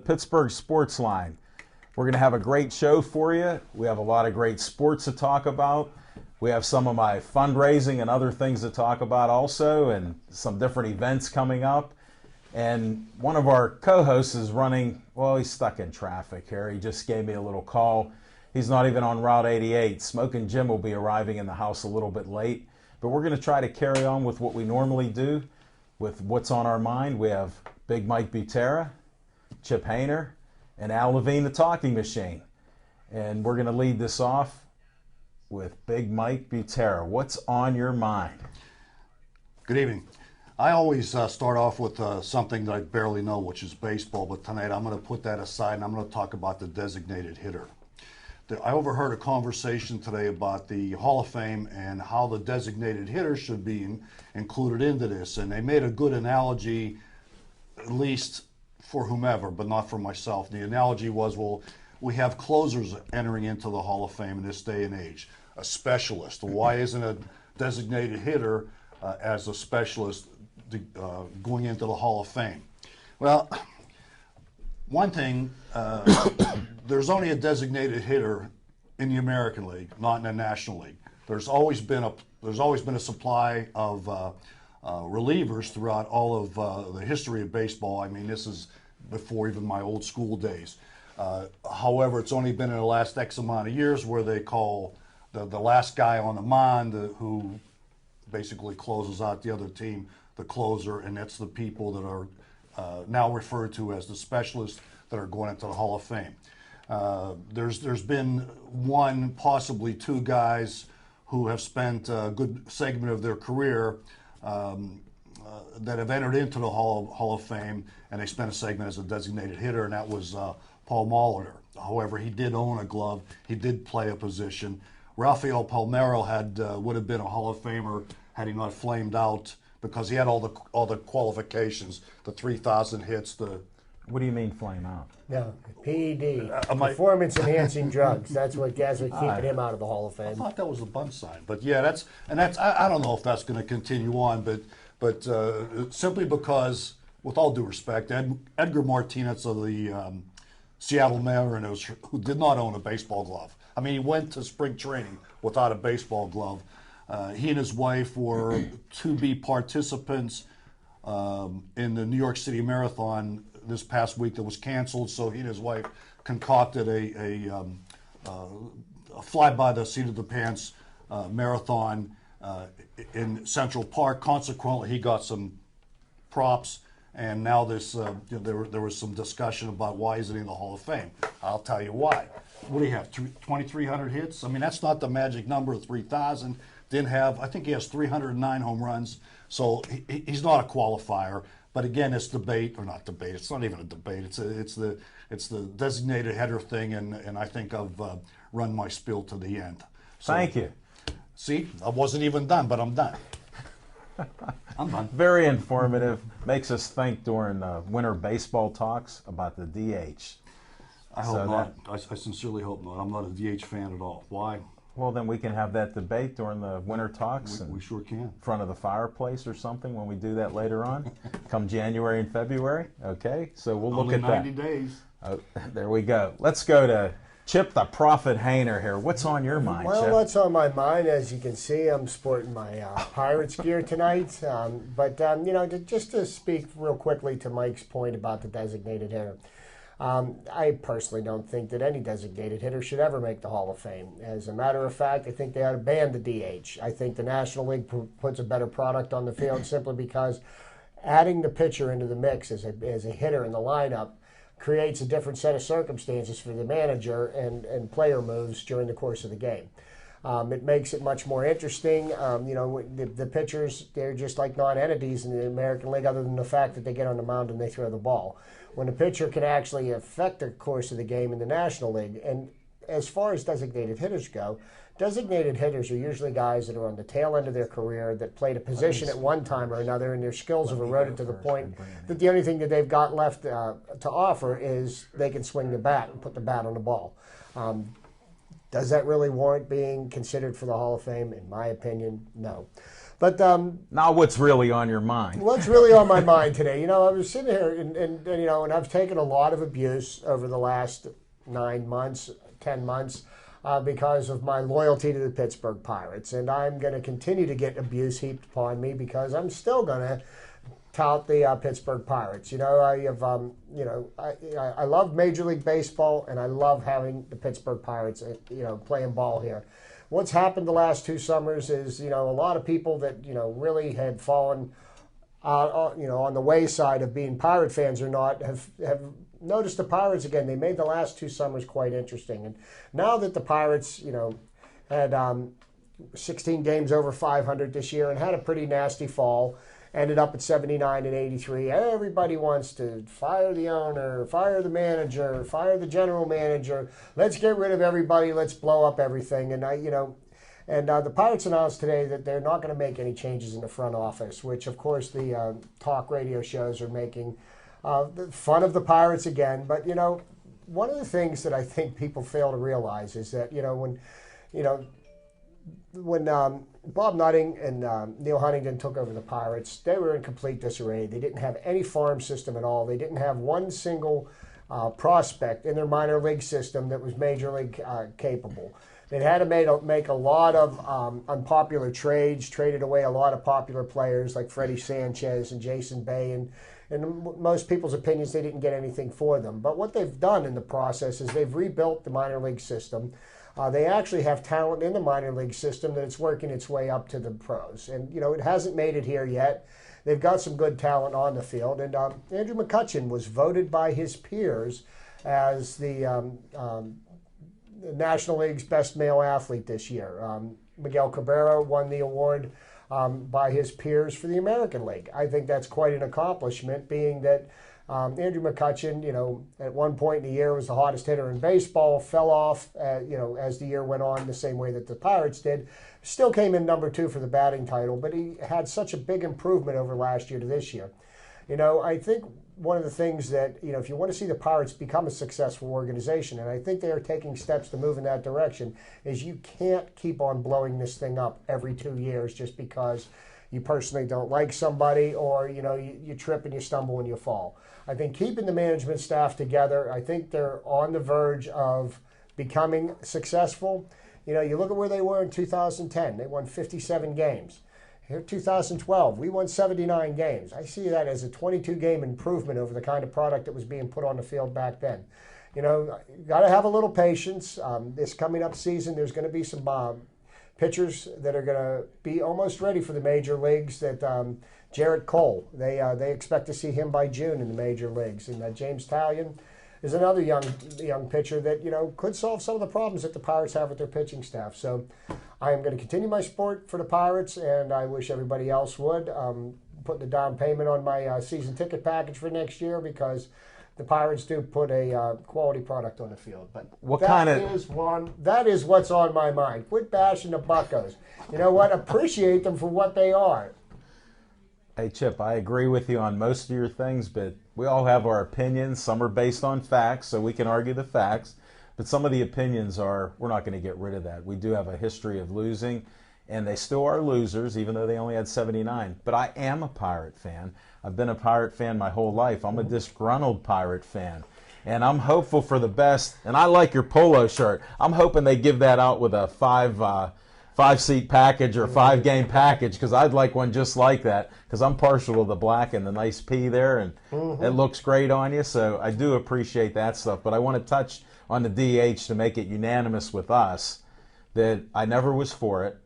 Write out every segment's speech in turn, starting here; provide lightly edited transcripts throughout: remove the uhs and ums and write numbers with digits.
Pittsburgh Sportsline. We're going to have a great show for you. We have a lot of great sports to talk about. We have some of my fundraising and other things to talk about also, and some different events coming up. And one of our co-hosts is running, well, he's stuck in traffic here. He just gave me a little call. He's not even on Route 88. Smoking Jim will be arriving in the house a little bit late. But we're going to try to carry on with what we normally do, with what's on our mind. We have Big Mike Butera, Chip Hayner, and Al Levine, the talking machine. And we're going to lead this off with Big Mike Butera. What's on your mind? Good evening. I always start off with something that I barely know, which is baseball, but tonight I'm going to put that aside and I'm going to talk about the designated hitter. I overheard a conversation today about the Hall of Fame and how the designated hitter should be included into this, and they made a good analogy, at least for whomever, but not for myself. The analogy was, well, we have closers entering into the Hall of Fame in this day and age, a specialist. Why isn't a designated hitter as a specialist going into the Hall of Fame? Well, one thing, there's only a designated hitter in the American League, not in the National League. There's always been a supply of relievers throughout all of the history of baseball. I mean, this is before even my old school days. However, it's only been in the last X amount of years where they call the last guy on the mound who basically closes out the other team the closer, and that's the people that are now referred to as the specialists that are going into the Hall of Fame. There's been one, possibly two guys who have spent a good segment of their career that have entered into the Hall of Fame, and they spent a segment as a designated hitter, and that was Paul Molitor. However, he did own a glove. He did play a position. Rafael Palmeiro would have been a Hall of Famer had he not flamed out, because he had all the qualifications, the 3,000 hits, What do you mean flame out? No, PED, performance-enhancing drugs. That's what keeping him out of the Hall of Fame. I thought that was the bunt sign, but yeah, that's. I don't know if that's going to continue on, but simply because, with all due respect, Edgar Martinez of the Seattle Mariners, who did not own a baseball glove. I mean, he went to spring training without a baseball glove. He and his wife were to-be participants in the New York City Marathon this past week that was canceled, so he and his wife concocted a fly-by-the-seat-of-the-pants marathon in Central Park. Consequently, he got some props, and now there was some discussion about why isn't he in the Hall of Fame. I'll tell you why. What do you have, 2,300 hits? I mean, that's not the magic number of 3,000. I think he has 309 home runs, so he's not a qualifier. But again, it's debate, or not debate, it's not even a debate, it's the designated hitter thing, and I think I've run my spiel to the end. So, thank you. See, I wasn't even done, but I'm done. I'm done. Very informative. Makes us think during winter baseball talks about the DH. I hope not. I sincerely hope not. I'm not a DH fan at all. Why? Well, then we can have that debate during the winter talks. We sure can. In front of the fireplace or something when we do that later on, come January and February. Okay, so we'll look at that. Only 90 days. Oh, there we go. Let's go to Chip the Prophet Hayner here. What's on your mind, Well, Chip? what's on my mind, as you can see, I'm sporting my Pirates gear tonight. Just to speak real quickly to Mike's point about the designated hitter. I personally don't think that any designated hitter should ever make the Hall of Fame. As a matter of fact, I think they ought to ban the DH. I think the National League puts a better product on the field simply because adding the pitcher into the mix as a hitter in the lineup creates a different set of circumstances for the manager and player moves during the course of the game. It makes it much more interesting. The pitchers, they're just like non-entities in the American League other than the fact that they get on the mound and they throw the ball. When a pitcher can actually affect the course of the game in the National League, and as far as designated hitters go, designated hitters are usually guys that are on the tail end of their career that played a position at one time or another, and their skills have eroded to the point that the only thing that they've got left to offer is they can swing the bat and put the bat on the ball. Does that really warrant being considered for the Hall of Fame? In my opinion, no. But Now, what's really on your mind? what's really on my mind today? I was sitting here, and I've taken a lot of abuse over the last 9 months, 10 months, because of my loyalty to the Pittsburgh Pirates, and I'm going to continue to get abuse heaped upon me because I'm still going to tout the Pittsburgh Pirates. I love Major League Baseball, and I love having the Pittsburgh Pirates, playing ball here. What's happened the last 2 summers is, a lot of people that, really had fallen, on the wayside of being Pirate fans or not, have noticed the Pirates again. They made the last 2 summers quite interesting. And now that the Pirates, had 16 games over 500 this year and had a pretty nasty fall, ended up at 79 and 83. Everybody wants to fire the owner, fire the manager, fire the general manager. Let's get rid of everybody. Let's blow up everything. And the Pirates announced today that they're not going to make any changes in the front office, which of course the talk radio shows are making fun of the Pirates again. But one of the things that I think people fail to realize is that when Bob Nutting and Neil Huntington took over the Pirates, they were in complete disarray. They didn't have any farm system at all. They didn't have one single prospect in their minor league system that was major league capable. They had to make a lot of unpopular trades, traded away a lot of popular players like Freddie Sanchez and Jason Bay, and in most people's opinions, they didn't get anything for them. But what they've done in the process is they've rebuilt the minor league system. They actually have talent in the minor league system that it's working its way up to the pros. And, it hasn't made it here yet. They've got some good talent on the field. And Andrew McCutchen was voted by his peers as the National League's best male athlete this year. Miguel Cabrera won the award by his peers for the American League. I think that's quite an accomplishment, being that Andrew McCutchen, at one point in the year was the hottest hitter in baseball, fell off, as the year went on, the same way that the Pirates did. Still came in number 2 for the batting title, but he had such a big improvement over last year to this year. I think one of the things that, if you want to see the Pirates become a successful organization, and I think they are taking steps to move in that direction, is you can't keep on blowing this thing up every 2 years just because you personally don't like somebody, or you trip and you stumble and you fall. I think keeping the management staff together, I think they're on the verge of becoming successful. You look at where they were in 2010. They won 57 games. Here, 2012, we won 79 games. I see that as a 22-game improvement over the kind of product that was being put on the field back then. Got to have a little patience. This coming up season, there's going to be some pitchers that are going to be almost ready for the major leagues. That Jarrett Cole, they expect to see him by June in the major leagues. And James Talion is another young pitcher that could solve some of the problems that the Pirates have with their pitching staff. So I am going to continue my support for the Pirates, and I wish everybody else would. Putting the down payment on my season ticket package for next year, because the Pirates do put a quality product on the field. But that is what's on my mind. Quit bashing the Buccos. You know what? Appreciate them for what they are. Hey, Chip, I agree with you on most of your things, but we all have our opinions. Some are based on facts, so we can argue the facts. But some of the opinions we're not going to get rid of that. We do have a history of losing, and they still are losers, even though they only had 79. But I am a Pirate fan. I've been a Pirate fan my whole life. I'm a disgruntled Pirate fan. And I'm hopeful for the best. And I like your polo shirt. I'm hoping they give that out with a five-seat package or a 5-game package, because I'd like one just like that, because I'm partial to the black and the nice P there, and it looks great on you. So I do appreciate that stuff. But I want to touch on the DH to make it unanimous with us that I never was for it.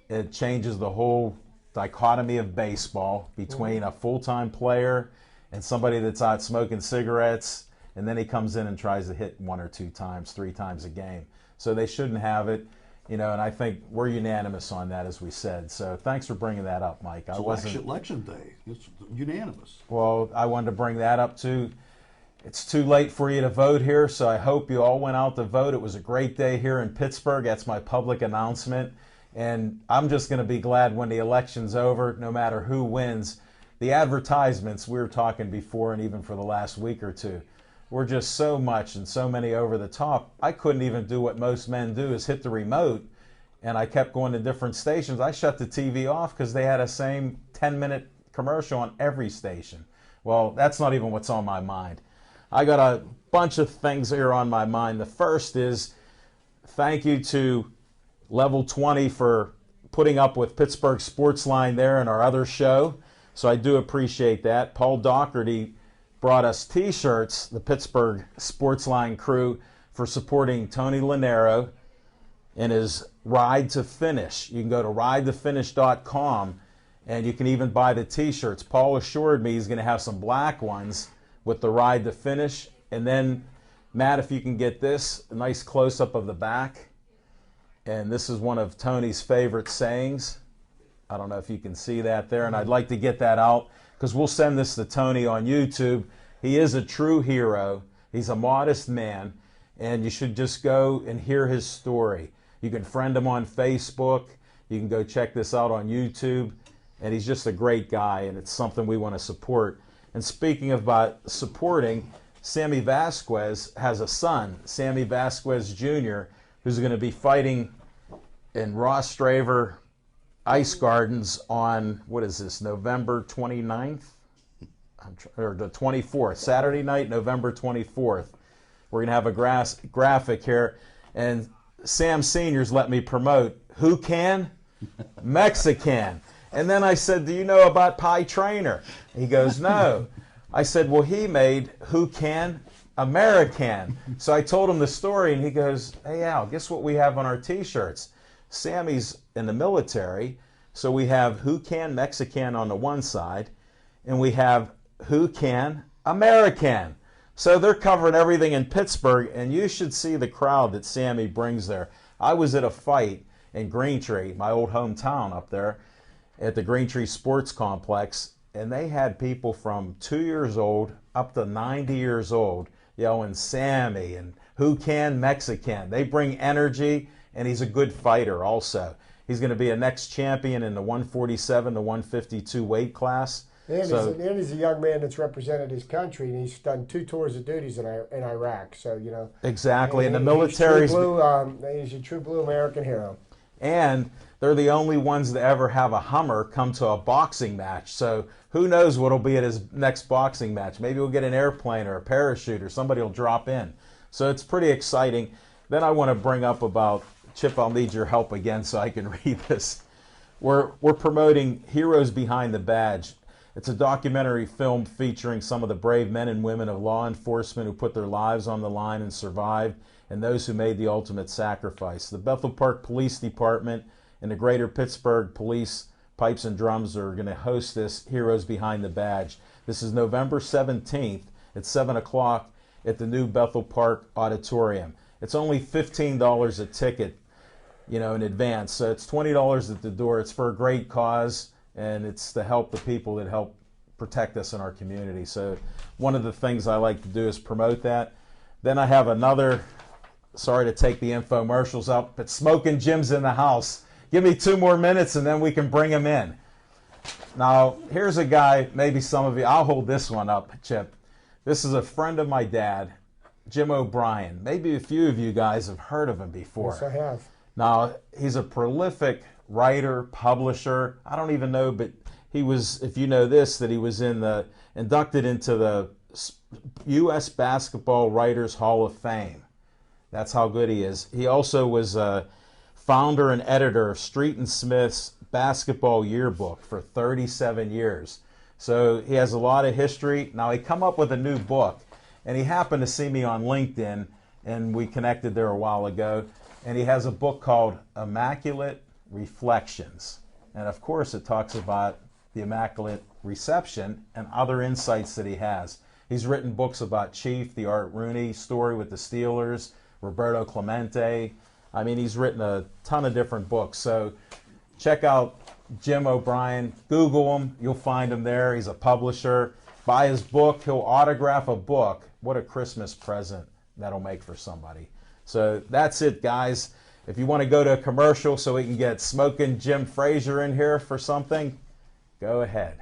It changes the whole dichotomy of baseball between a full-time player and somebody that's out smoking cigarettes, and then he comes in and tries to hit 1 or 2 times, 3 times a game. So they shouldn't have it, and I think we're unanimous on that, as we said. So thanks for bringing that up, Mike. It's election day. It's unanimous. Well, I wanted to bring that up too. It's too late for you to vote here, so I hope you all went out to vote. It was a great day here in Pittsburgh. That's my public announcement. And I'm just going to be glad when the election's over, no matter who wins. The advertisements we were talking before, and even for the last week or two, were just so much and so many over the top. I couldn't even do what most men do, is hit the remote and I kept going to different stations. I shut the TV off because they had a same 10-minute commercial on every station. Well, that's not even what's on my mind. I got a bunch of things here on my mind. The first is thank you to Level 20 for putting up with Pittsburgh Sportsline there and our other show. So I do appreciate that. Paul Doherty brought us T-shirts, the Pittsburgh Sportsline crew, for supporting Tony Lanero in his Ride to Finish. You can go to ridetofinish.com and you can even buy the T-shirts. Paul assured me he's going to have some black ones with the Ride to Finish. And then, Matt, if you can get this, a nice close-up of the back. And this is one of Tony's favorite sayings. I don't know if you can see that there, and I'd like to get that out because we'll send this to Tony on YouTube. He is a true hero. He's a modest man, and you should just go and hear his story. You can friend him on Facebook. You can go check this out on YouTube, and he's just a great guy, and it's something we want to support. And speaking about supporting, Sammy Vasquez has a son, Sammy Vasquez Jr., who's going to be fighting in Ross Straver Ice Gardens on, what is this, November 29th? Or the 24th, Saturday night, November 24th. We're going to have a graphic here. And Sam Sr.'s let me promote, who can? Mexican. And then I said, do you know about Pie Trainer? He goes, no. I said, well, he made who can? American. So I told him the story, and he goes, hey, Al, guess what we have on our T-shirts? Sammy's in the military, so we have who can Mexican on the one side, and we have who can American. So they're covering everything in Pittsburgh, and you should see the crowd that Sammy brings there. I was at a fight in Greentree, my old hometown up there, at the Greentree Sports Complex, and they had people from 2 years old up to 90 years old yelling Sammy and who can Mexican. They bring energy, and he's a good fighter also. He's going to be a next champion in the 147 to 152 weight class. And he's a young man that's represented his country, and he's done 2 tours of duties in Iraq. So, you know. Exactly. And the military. He's a true blue American hero. And they're the only ones to ever have a Hummer come to a boxing match. So who knows what will be at his next boxing match. Maybe we'll get an airplane or a parachute or somebody will drop in. So it's pretty exciting. Then I want to bring up about, Chip, I'll need your help again so I can read this. We're promoting Heroes Behind the Badge. It's a documentary film featuring some of the brave men and women of law enforcement who put their lives on the line and survived, and those who made the ultimate sacrifice. The Bethel Park Police Department and the Greater Pittsburgh Police Pipes and Drums are going to host this Heroes Behind the Badge. This is November 17th at 7 o'clock at the new Bethel Park Auditorium. It's only $15 a ticket, you know, in advance. So it's $20 at the door. It's for a great cause, and it's to help the people that help protect us in our community. So one of the things I like to do is promote that. Then I have another, sorry to take the infomercials up, but Smoking Jim's in the house. Give me 2 more minutes and then we can bring him in. Now, here's a guy, maybe some of you, I'll hold this one up, Chip. This is a friend of my dad, Jim O'Brien. Maybe a few of you guys have heard of him before. Yes, I have. Now, he's a prolific writer, publisher. I don't even know, but he was, if you know this, that he was inducted into the U.S. Basketball Writers Hall of Fame. That's how good he is. He also was a founder and editor of Street and Smith's Basketball Yearbook for 37 years. So he has a lot of history. Now, he come up with a new book, and he happened to see me on LinkedIn, and we connected there a while ago, and he has a book called Immaculate Reflections. And of course, it talks about the Immaculate Reception and other insights that he has. He's written books about Chief, the Art Rooney story with the Steelers, Roberto Clemente. I mean, he's written a ton of different books. So check out Jim O'Brien. Google him. You'll find him there. He's a publisher. Buy his book. He'll autograph a book. What a Christmas present that'll make for somebody. So that's it, guys. If you want to go to a commercial so we can get Smoking Jim Frazier in here for something, go ahead.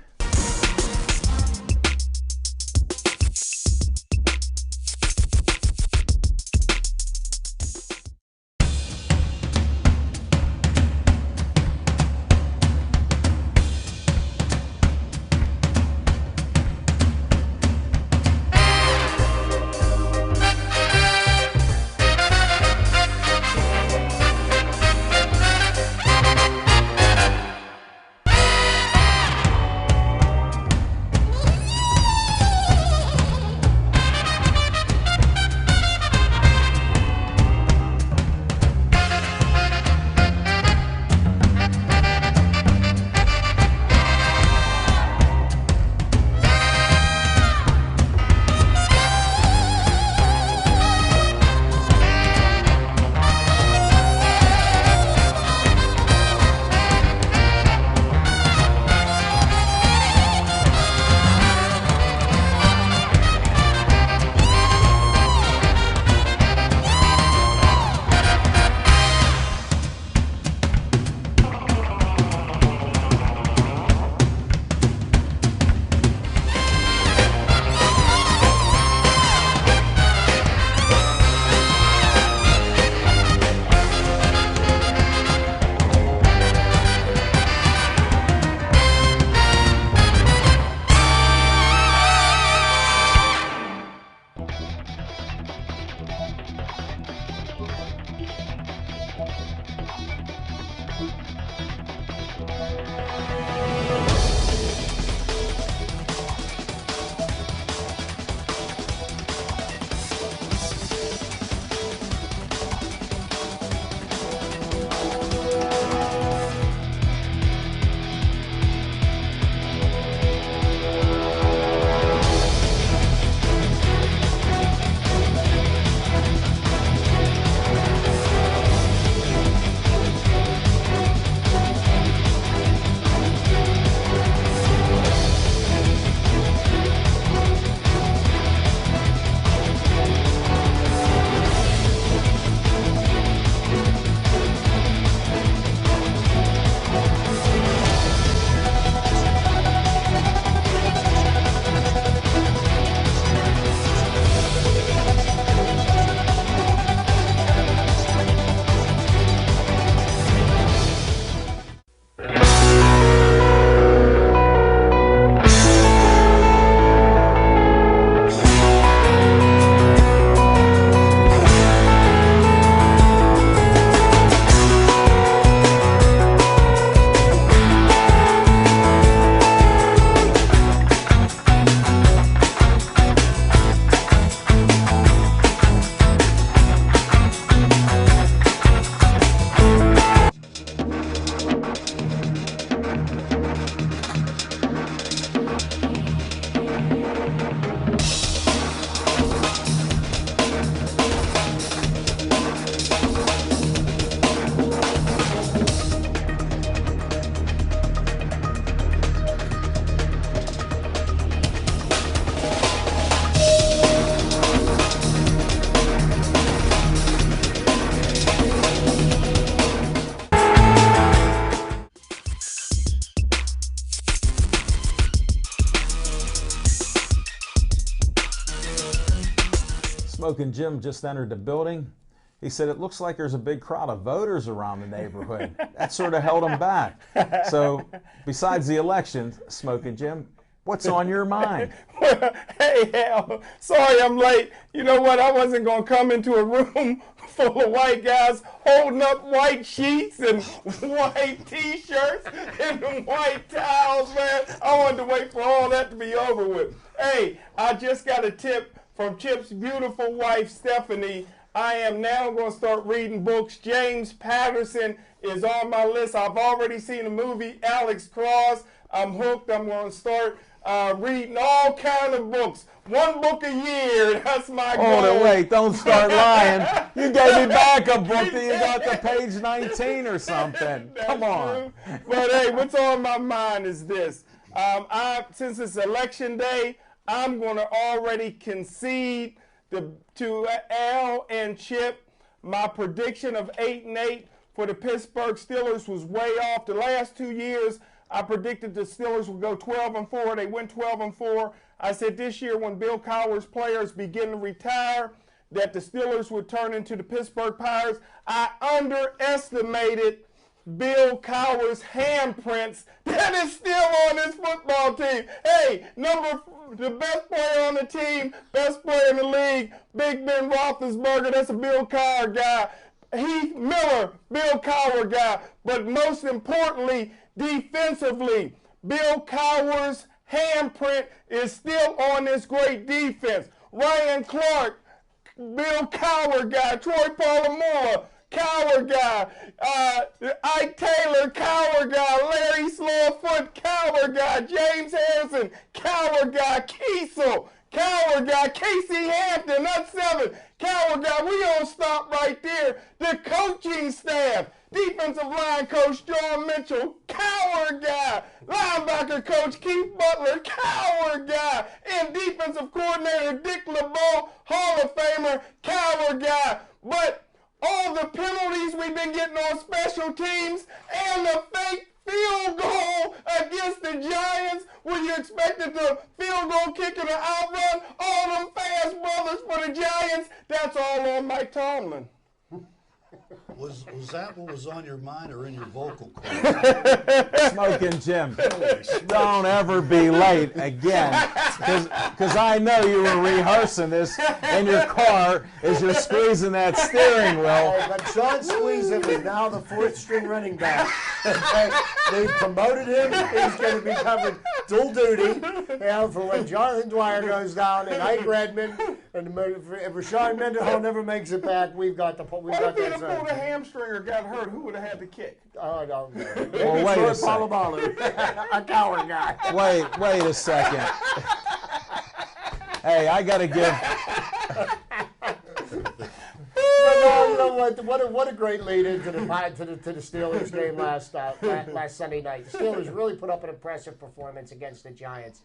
Smoking Jim just entered the building. He said, it looks like there's a big crowd of voters around the neighborhood. That sort of held him back. So besides the election, Smoking Jim, what's on your mind? Hey, Hal, sorry I'm late. You know what? I wasn't going to come into a room full of white guys holding up white sheets and white T-shirts and white towels, man. I wanted to wait for all that to be over with. Hey, I just got a tip from Chip's beautiful wife, Stephanie. I am now going to start reading books. James Patterson is on my list. I've already seen the movie Alex Cross. I'm hooked. I'm going to start reading all kinds of books. One book a year. That's my goal. Hold it, wait. Don't start lying. You gave me back a book that you got to page 19 or something. Come on. True. But, hey, what's on my mind is this. Since it's election day, I'm going to already concede to Al and Chip. My prediction of 8-8 for the Pittsburgh Steelers was way off. The last 2 years, I predicted the Steelers would go 12-4. They went 12-4. I said this year when Bill Cowher's players begin to retire, that the Steelers would turn into the Pittsburgh Pirates. I underestimated Bill Cowher's handprints that is still on this football team. Hey, the best player on the team, best player in the league, Big Ben Roethlisberger, that's a Bill Cowher guy. Heath Miller, Bill Cowher guy. But most importantly, defensively, Bill Cowher's handprint is still on this great defense. Ryan Clark, Bill Cowher guy. Troy Polamalu, Cowher guy. Ike Taylor, Cowher guy. Larry Slowfoot, Cowher guy. James Harrison, Cowher guy. Kiesel, Cowher guy. Casey Hampton, that's 7. Cowher guy. We don't stop right there. The coaching staff. Defensive line coach John Mitchell, Cowher guy. Linebacker coach Keith Butler, Cowher guy. And defensive coordinator Dick LeBeau, Hall of Famer, Cowher guy. But all the penalties we've been getting on special teams and the fake field goal against the Giants, where you expected the field goal kicker to outrun all them fast brothers for the Giants, that's all on Mike Tomlin. Was that what was on your mind or in your vocal cords? Smoking Jim, don't ever be late again, because I know you were rehearsing this in your car as you're squeezing that steering wheel. Hey, but Sean Squeezin is now the 4th string running back. They promoted him. He's going to be covering dual duty, for when Jonathan Dwyer goes down and Ike Redmond and if Rashawn Mendenhall never makes it back, we've got that. What if he'd have pulled a hamstring or got hurt? Who would have had the kick? Oh, I don't know. Well, wait a second. A Cowher guy. Wait a second. Hey, I got to give. But no, you know what a great lead into the Steelers game last Sunday night. The Steelers really put up an impressive performance against the Giants.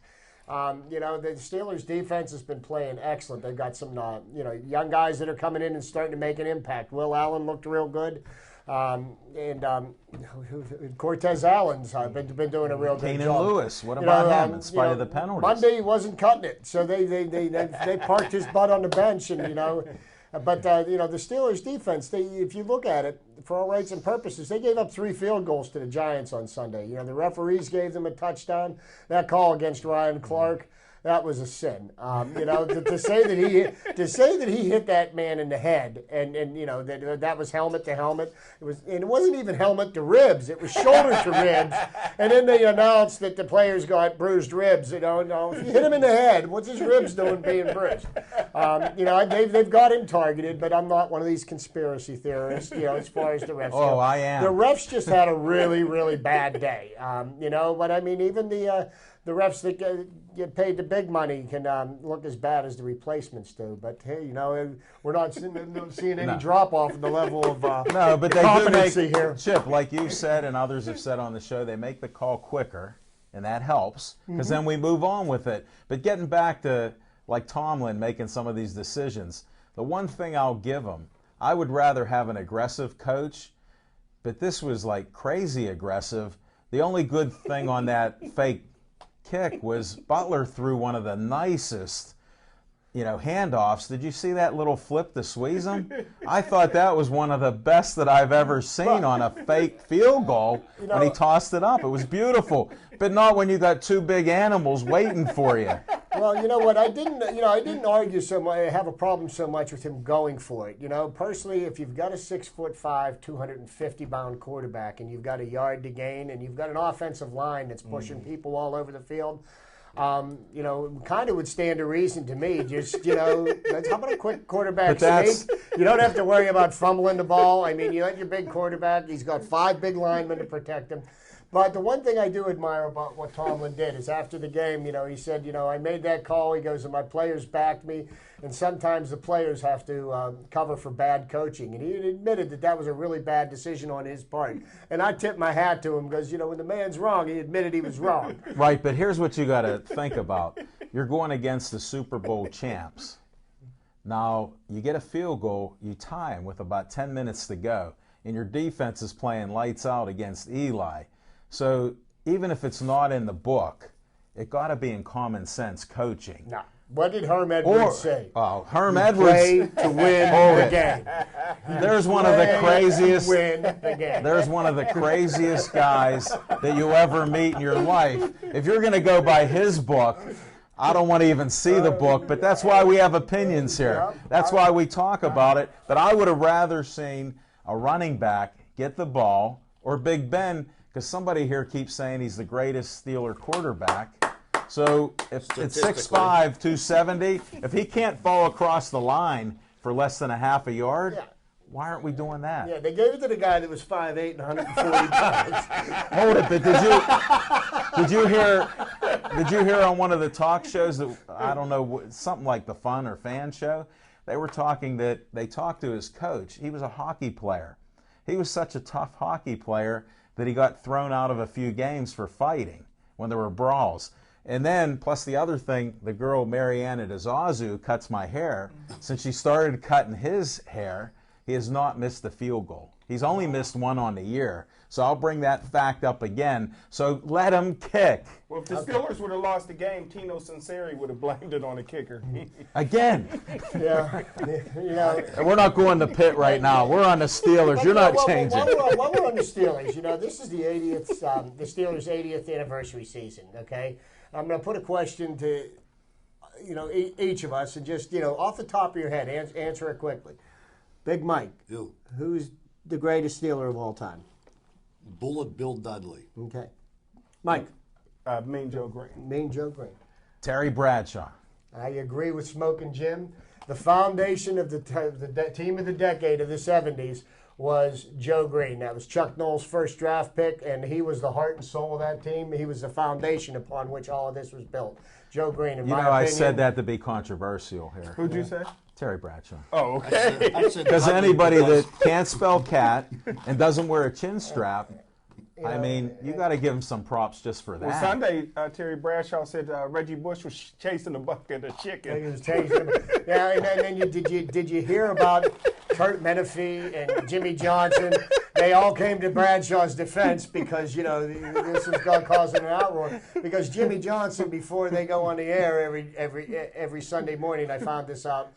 The Steelers defense has been playing excellent. They've got some young guys that are coming in and starting to make an impact. Will Allen looked real good. Cortez Allen's been doing a real good Keenan job. Lewis, what about him in spite of the penalties? Monday he wasn't cutting it, so they parked his butt on the bench, and But the Steelers' defense, if you look at it, for all rights and purposes, they gave up 3 field goals to the Giants on Sunday. The referees gave them a touchdown. That call against Ryan Clark, that was a sin. To say that he hit that man in the head, and that was helmet to helmet. It wasn't even helmet to ribs. It was shoulder to ribs. And then they announced that the players got bruised ribs. If you hit him in the head, what's his ribs doing being bruised? They've got him targeted, but I'm not one of these conspiracy theorists. As far as the refs go. Oh, I am. The refs just had a really, really bad day. But I mean, even the refs that get paid the big money can look as bad as the replacements do. But hey, we're not seeing any drop off in the level of no, but they competency do make, here. Chip, like you said and others have said on the show, they make the call quicker, and that helps because then we move on with it. But getting back to like Tomlin making some of these decisions, the one thing I'll give him, I would rather have an aggressive coach, but this was like crazy aggressive. The only good thing on that fake kick was Butler threw one of the nicest, handoffs. Did you see that little flip to squeeze him? I thought that was one of the best that I've ever seen on a fake field goal when he tossed it up. It was beautiful, but not when you got two big animals waiting for you. Well, you know what? I didn't argue so much. I have a problem so much with him going for it. Personally, if you've got a 6'5", 250-pound quarterback, and you've got a yard to gain, and you've got an offensive line that's pushing people all over the field, kind of would stand to reason to me. Just, how about a quick quarterback sneak? You don't have to worry about fumbling the ball. I mean, you let your big quarterback. He's got 5 big linemen to protect him. But the one thing I do admire about what Tomlin did is after the game, he said, I made that call. He goes, and my players backed me. And sometimes the players have to cover for bad coaching. And he admitted that was a really bad decision on his part. And I tip my hat to him because, when the man's wrong, he admitted he was wrong. Right, but here's what you got to think about. You're going against the Super Bowl champs. Now, you get a field goal, you tie them with about 10 minutes to go, and your defense is playing lights out against Eli. So even if it's not in the book, it got to be in common sense coaching. No. What did Herm Edwards say? Herm Edwards play to win the game. There's one of the craziest. Win the game. There's one of the craziest guys that you ever meet in your life. If you're going to go by his book, I don't want to even see the book, but that's why we have opinions here. That's why we talk about it. But I would have rather seen a running back get the ball, or Big Ben, because somebody here keeps saying he's the greatest Steeler quarterback. So if it's 6'5", 270, if he can't fall across the line for less than a half a yard, why aren't we doing that? Yeah, they gave it to the guy that was 5'8" and 140 pounds. Hold it, but did you hear on one of the talk shows that, I don't know, something like the Fun or Fan show, they were talking that they talked to his coach. He was a hockey player. He was such a tough hockey player that he got thrown out of a few games for fighting when there were brawls. And then, plus the other thing, the girl Marianne at Azazu cuts my hair. Since she started cutting his hair, he has not missed a field goal. He's only missed one on the year. So I'll bring that fact up again. So let him kick. Well, if the Steelers would have lost the game, Tino Sinceri would have blamed it on the kicker. Again. Yeah. And we're not going to Pitt right now. We're on the Steelers. You're not changing. While we're on the Steelers, this is the 80th, the Steelers' 80th anniversary season, okay? I'm going to put a question to, each of us, and just, off the top of your head, answer it quickly. Big Mike, who's the greatest Steeler of all time? Bullet Bill Dudley. Okay. Mike? Mean Joe Green. Mean Joe Green. Terry Bradshaw. I agree with Smoking Jim. The foundation of the team of the decade of the 70s was Joe Green. That was Chuck Noll's first draft pick, and he was the heart and soul of that team. He was the foundation upon which all of this was built. Joe Green, in my opinion. I said that to be controversial here. Who'd you say? Terry Bradshaw. Oh, okay. Because anybody that can't spell cat and doesn't wear a chin strap, I mean, you got to give him some props just for that. Well, Sunday, Terry Bradshaw said Reggie Bush was chasing a bucket of chicken. He was chasing yeah, and then did you hear about Kurt Menefee and Jimmy Johnson? They all came to Bradshaw's defense because, this was causing an outroar. Because Jimmy Johnson, before they go on the air every Sunday morning, I found this out,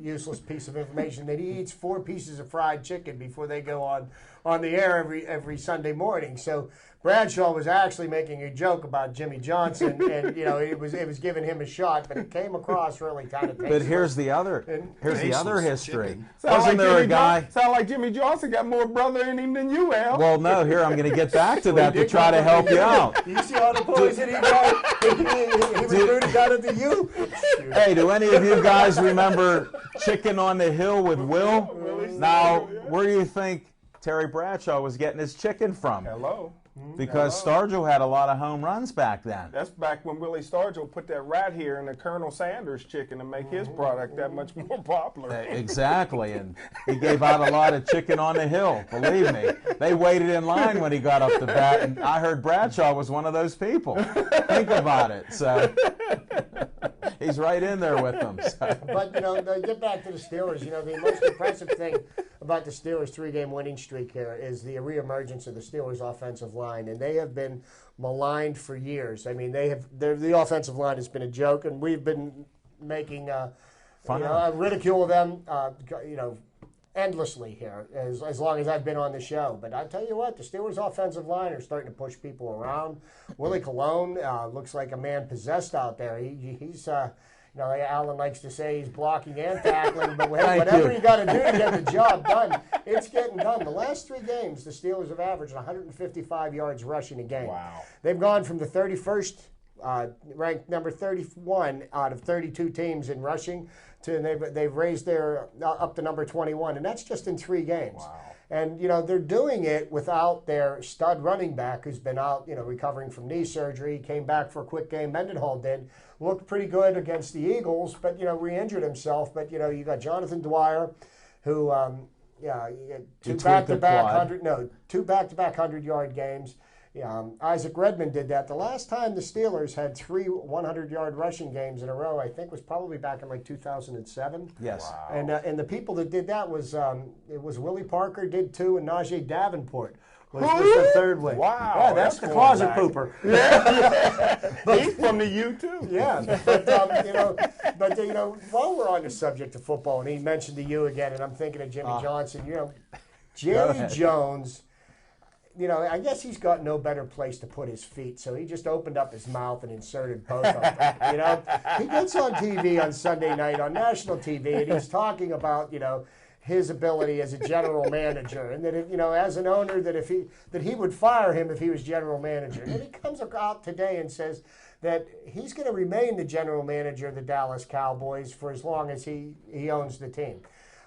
useless piece of information, that he eats 4 pieces of fried chicken before they go on the air every Sunday morning. So Bradshaw was actually making a joke about Jimmy Johnson, and it was giving him a shot, but it came across really kind of. But here's the other history. Wasn't there a guy? Sound like Jimmy Johnson got more brother in him than you, Al. Well, no. Here, I'm going to get back to that to try to help you out. You see all the poison he got? He recruited out of the U. Hey, do any of you guys remember Chicken on the Hill with Will? Now, where do you think Terry Bradshaw was getting his chicken from? Hello. Because Stargell had a lot of home runs back then. That's back when Willie Stargell put that rat here in the Colonel Sanders chicken to make his product that much more popular. Exactly, and he gave out a lot of chicken on the hill, believe me. They waited in line when he got up to bat, and I heard Bradshaw was one of those people. Think about it. So he's right in there with them. So. But, get back to the Steelers. The most impressive thing about the Steelers' 3-game winning streak here is the reemergence of the Steelers' offensive line, and they have been maligned for years. I mean, the offensive line has been a joke, and we've been making Fun of ridicule of them, endlessly here as long as I've been on the show. But I tell you what, the Steelers' offensive line are starting to push people around. Willie Colon looks like a man possessed out there. He's like Alan likes to say, he's blocking and tackling, but whatever you got to do to get the job done, it's getting done. The last 3 games, the Steelers have averaged 155 yards rushing a game. Wow. They've gone from the 31st, ranked number 31 out of 32 teams in rushing, to they've raised their up to number 21, and that's just in 3 games. Wow. And they're doing it without their stud running back who's been out, recovering from knee surgery. Came back for a quick game. Mendenhall did. Looked pretty good against the Eagles, but re-injured himself. But you got Jonathan Dwyer, who you get two back-to-back 100-yard games. Isaac Redmond did that. The last time the Steelers had 3 100-yard rushing games in a row, I think, was probably back in like 2007. Yes. Wow. And the people that did that was Willie Parker did 2, and Najee Davenport was the third one. Wow. Yeah, that's the going closet back. pooper. He's from the U too. Yeah, but while we're on the subject of football, and he mentioned the U again, and I'm thinking of Jimmy Johnson. Jerry Jones. I guess he's got no better place to put his feet, so he just opened up his mouth and inserted both of them. He gets on TV on Sunday night, on national TV, and he's talking about, his ability as a general manager, and that as an owner, that he would fire him if he was general manager. And then he comes out today and says that he's going to remain the general manager of the Dallas Cowboys for as long as he owns the team.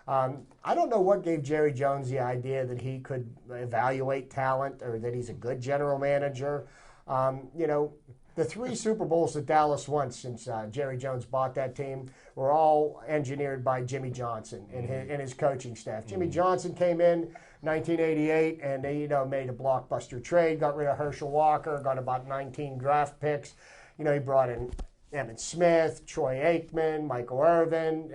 I don't know what gave Jerry Jones the idea that he could evaluate talent or that he's a good general manager. The 3 Super Bowls that Dallas won since Jerry Jones bought that team were all engineered by Jimmy Johnson and his coaching staff. Jimmy Johnson came in 1988 and they made a blockbuster trade, got rid of Herschel Walker, got about 19 draft picks. He brought in Emmitt Smith, Troy Aikman, Michael Irvin,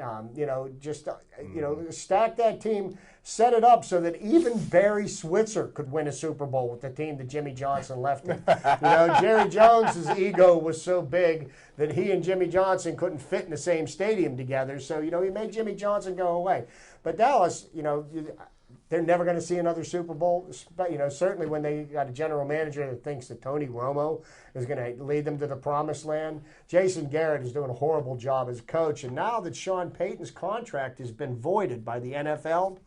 stacked that team, set it up so that even Barry Switzer could win a Super Bowl with the team that Jimmy Johnson left him. Jerry Jones's ego was so big that he and Jimmy Johnson couldn't fit in the same stadium together, so, he made Jimmy Johnson go away. But Dallas, they're never going to see another Super Bowl. Certainly when they got a general manager that thinks that Tony Romo is going to lead them to the promised land. Jason Garrett is doing a horrible job as a coach. And now that Sean Payton's contract has been voided by the NFL,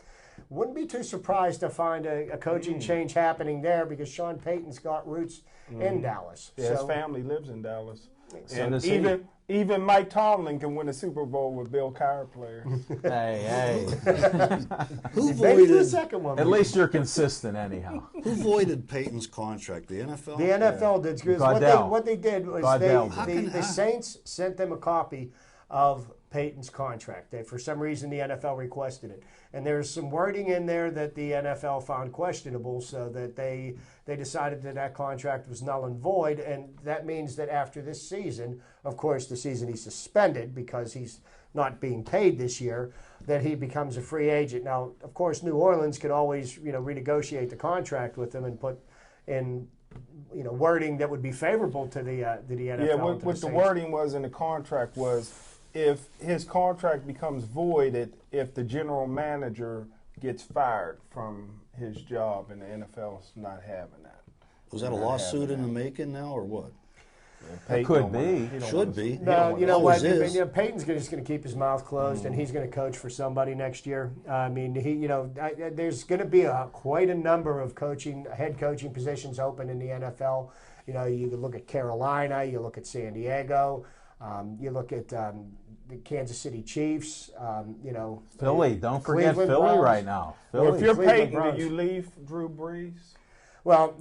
wouldn't be too surprised to find a coaching change happening there because Sean Payton's got roots in Dallas. Yeah, his family lives in Dallas. So And does he. even Mike Tomlin can win a Super Bowl with Bill Cowher players. Hey. Who Maybe the voided? second one. At least you're consistent anyhow. Who voided Peyton's contract? The NFL. The NFL did. Because Goddell. what they did was Goddell. the Saints sent them a copy of Peyton's contract. For some reason, the NFL requested it. And there's some wording in there that the NFL found questionable, so that they decided that contract was null and void. And that means that after this season, of course, the season he's suspended because he's not being paid this year, that he becomes a free agent. Now, of course, New Orleans could always renegotiate the contract with him and put in wording that would be favorable to the NFL. Yeah, and to what the Saints. wording was in the contract was if his contract becomes voided if the general manager gets fired from his job and the NFL's not having that. Was that a lawsuit in the making now, or what? It could be. Should be. No, you know what? Always is. Peyton's just going to keep his mouth closed, and he's going to coach for somebody next year. I mean, there's going to be quite a number of head coaching positions open in the NFL. You can look at Carolina, you look at San Diego, you look at the Kansas City Chiefs. Philly, don't forget Cleveland Philly Browns. right now. Well, Philly. if you're Cleveland Peyton, Browns. do you leave Drew Brees? Well,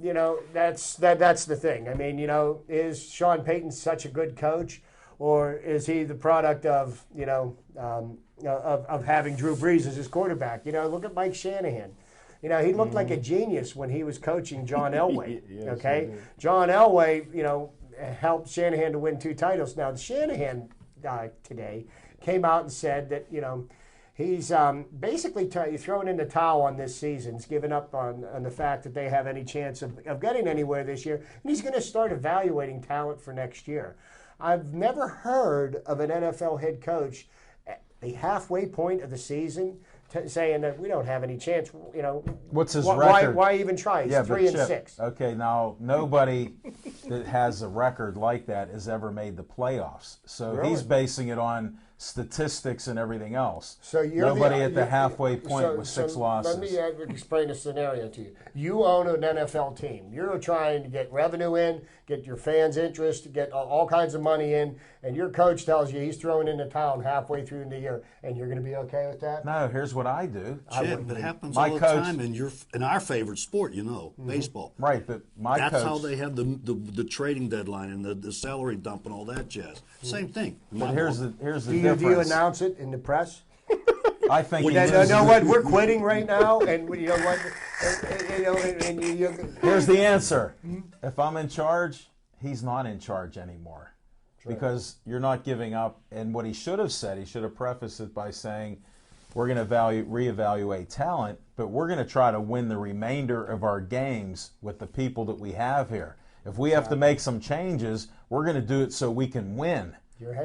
that's the thing. I mean, is Sean Payton such a good coach, or is he the product of of having Drew Brees as his quarterback? Look at Mike Shanahan. He looked like a genius when he was coaching John Elway. Yes, Okay, he did. John Elway, helped Shanahan to win 2 titles. Now, Shanahan today came out and said that he's basically throwing in the towel on this season. He's given up on the fact that they have any chance of getting anywhere this year. And he's going to start evaluating talent for next year. I've never heard of an NFL head coach at the halfway point of the season saying that we don't have any chance. You know, what's his record? Why even try? He's 3-6. Okay, now nobody that has a record like that has ever made the playoffs. So he's basing it on statistics and everything else. So you're nobody at the halfway point with 6 losses. Let me explain a scenario to you. You own an NFL team. You're trying to get revenue in, get your fans' interest, get all kinds of money in, and your coach tells you he's throwing in the towel halfway through the year, and you're going to be okay with that? No, here's what I do. Chip, it happens all the time in our favorite sport, baseball. Right, but That's how they have the trading deadline and the salary dump and all that jazz. Same thing. But here's the difference. Do you announce it in the press? I think you know what? We're quitting right now, and you know what? Here's the answer. If I'm in charge, he's not in charge anymore. Because you're not giving up. And what he should have said, he should have prefaced it by saying, we're going to reevaluate talent, but we're going to try to win the remainder of our games with the people that we have here. If we have to make some changes, we're going to do it so we can win.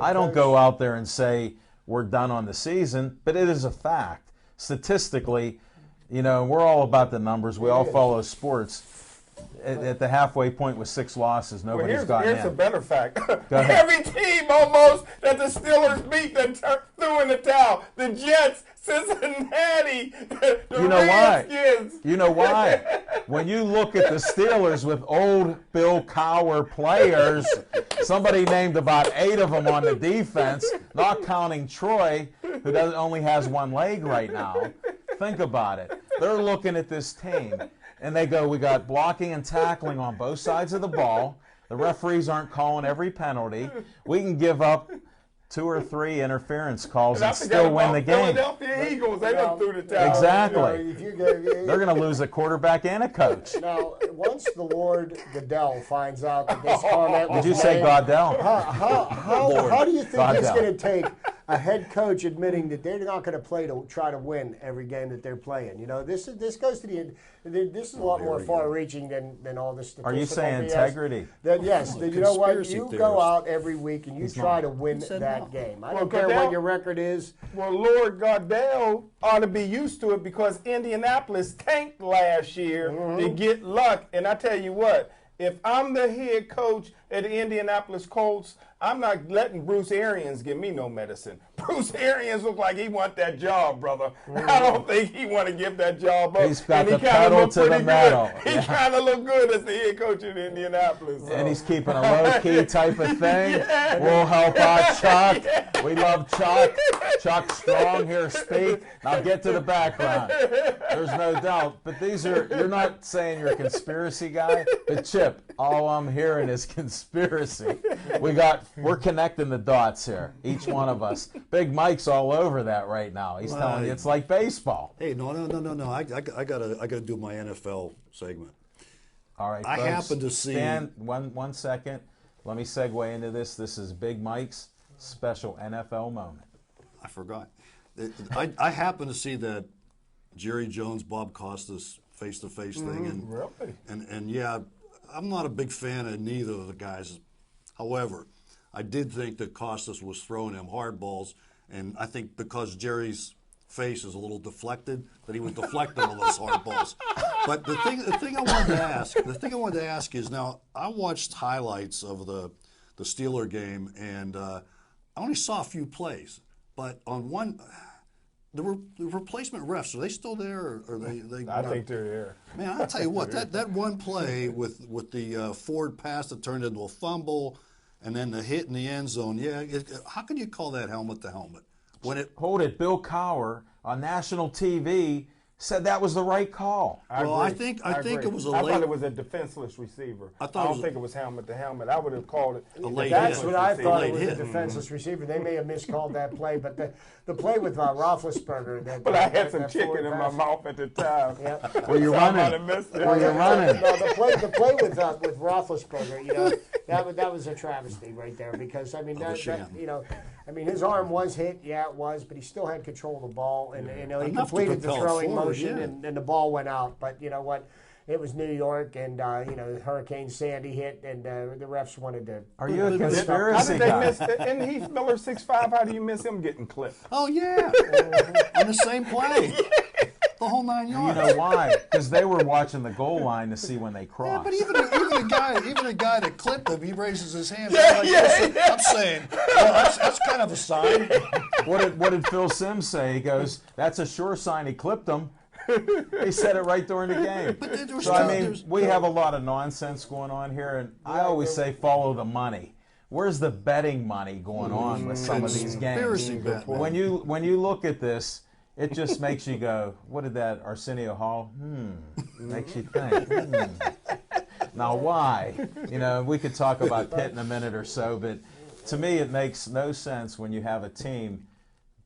I don't go out there and say we're done on the season, but it is a fact. Statistically, we're all about the numbers. We all follow sports. At the halfway point with 6 losses, nobody's gotten in. Here's a better fact. Every team almost that the Steelers beat that threw in the towel. The Jets, Cincinnati, the Redskins. You know why? When you look at the Steelers with old Bill Cowher players, somebody named about 8 of them on the defense, not counting Troy, who only has 1 leg right now. Think about it. They're looking at this team. And they go, we got blocking and tackling on both sides of the ball. The referees aren't calling every penalty. We can give up 2 or 3 interference calls and still win the game. Philadelphia Eagles, they done threw the towel. Exactly. They're going to lose a quarterback and a coach. Now, once the Lord Goodell finds out that this comment was Did you say Goddell? How do you think it's going to take a head coach admitting that they're not going to play to try to win every game that they're playing? This goes to this is a lot more far-reaching than all this statistical Are you saying BS. integrity? Yes. You know what? You go out every week and you try to win that game. I don't care what your record is. Well, Lord Goddell ought to be used to it because Indianapolis tanked last year to get luck. And I tell you what, if I'm the head coach at the Indianapolis Colts, I'm not letting Bruce Arians give me no medicine. Bruce Arians look like he want that job, brother. I don't think he want to give that job up. He's got the pedal to the metal. He's trying to look good as the head coach in Indianapolis. So. And he's keeping a low-key type of thing. We'll help out Chuck. We love Chuck. Chuck Strong here speak. Now get to the background. There's no doubt. But you're not saying you're a conspiracy guy. But Chip, all I'm hearing is conspiracy. We're connecting the dots here, each one of us. Big Mike's all over that right now. He's telling you it's like baseball. Hey, no. I gotta do my NFL segment. All right, I folks, happen to see. Stand 1 second. Let me segue into this. This is Big Mike's special NFL moment. I forgot. I happen to see that Jerry Jones, Bob Costas face-to-face thing, and yeah, I'm not a big fan of neither of the guys. However, I did think that Costas was throwing him hard balls, and I think because Jerry's face is a little deflected, that he was deflecting all those hard balls. But the thing I wanted to ask is, now I watched highlights of the Steeler game, and I only saw a few plays, but on one. The replacement refs, are they still there? Or are they I think they're there. Man, I'll tell you what, that one play with the forward pass that turned into a fumble and then the hit in the end zone, how can you call that helmet to helmet? Hold it. Bill Cowher on national TV said that was the right call. I think it was I thought it was a defenseless receiver. I don't think it was helmet to helmet. I would have called it a late That's hit. what I thought. It was hit. a defenseless receiver. They may have miscalled that play, but the play with Roethlisberger. But I had some chicken in my mouth at the time. Yep. Were you running? Were you running? No, the play with Roethlisberger, that was a travesty right there because his arm was hit, it was, but he still had control of the ball, and he completed the throwing motion, and the ball went out. But you know what? it was New York, and Hurricane Sandy hit, and the refs wanted to. Are you a How conspiracy did they guy? miss? And Heath Miller 6'5". How do you miss him getting clipped? Oh yeah, on the same play, the whole 9 You yards. know why? Because they were watching the goal line to see when they Yeah, crossed. but even a guy that clipped him, he raises his hand. I'm saying, well, that's kind of a sign. What did Phil Simms say? He goes, "That's a sure sign he clipped him." He said it right during the game. there's So I still- mean, there's- we have a lot of nonsense going on here, and I always say follow the money. Where's the betting money going on with some of these games? Conspiracy bet, man. When you look at this, it just makes you go, "What did that Arsenio Hall?" Makes you think. Now why? We could talk about Pitt in a minute or so, but to me, it makes no sense when you have a team